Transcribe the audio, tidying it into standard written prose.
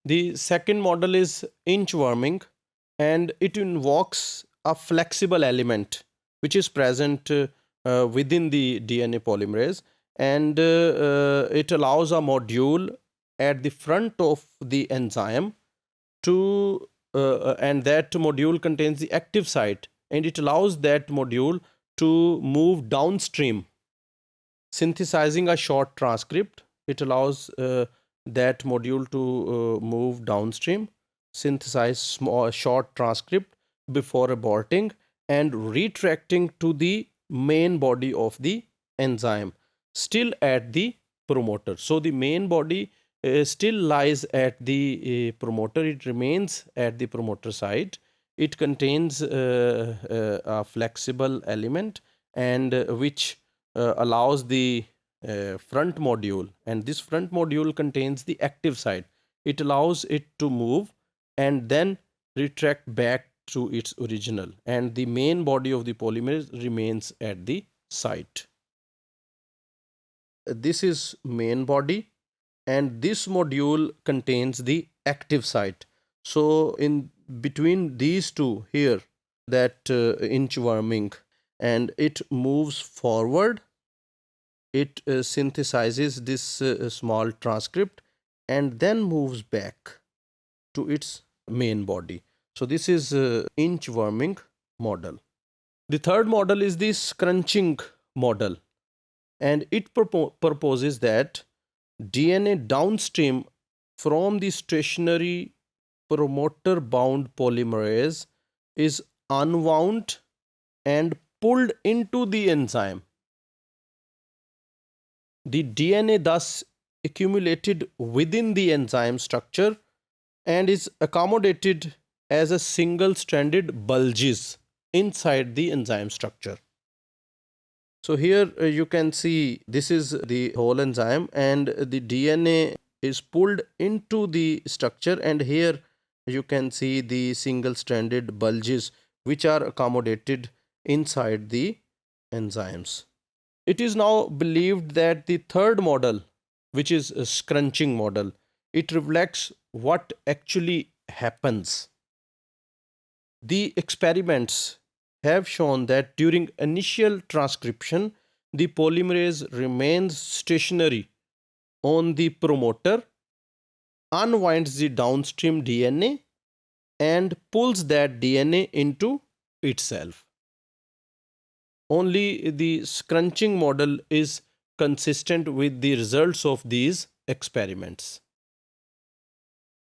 The second model is inchworming, and it invokes a flexible element which is present within the DNA polymerase, and it allows a module at the front of the enzyme to and that module contains the active site, and it allows that module to move downstream, synthesizing a short transcript. It allows that module to move downstream, synthesize small short transcript before aborting and retracting to the main body of the enzyme, still at the promoter. So the main body still lies at the promoter. It remains at the promoter site. It contains a flexible element, and which allows the front module, and this front module contains the active site. It allows it to move and then retract back to its original, and the main body of the polymerase remains at the site. This is main body, and this module contains the active site. So in between these two here, that inchworming, and it moves forward. It synthesizes this small transcript and then moves back to its main body. So this is inchworming model. The third model is the scrunching model, and it proposes that DNA downstream from the stationary promoter bound polymerase is unwound and pulled into the enzyme. The DNA thus accumulated within the enzyme structure and is accommodated as a single-stranded bulges inside the enzyme structure. So here you can see this is the whole enzyme, and the DNA is pulled into the structure, and here you can see the single-stranded bulges which are accommodated inside the enzymes. It is now believed that the third model, which is a scrunching model, it reflects what actually happens. The experiments have shown that during initial transcription, the polymerase remains stationary on the promoter, unwinds the downstream DNA, and pulls that DNA into itself. Only the scrunching model is consistent with the results of these experiments.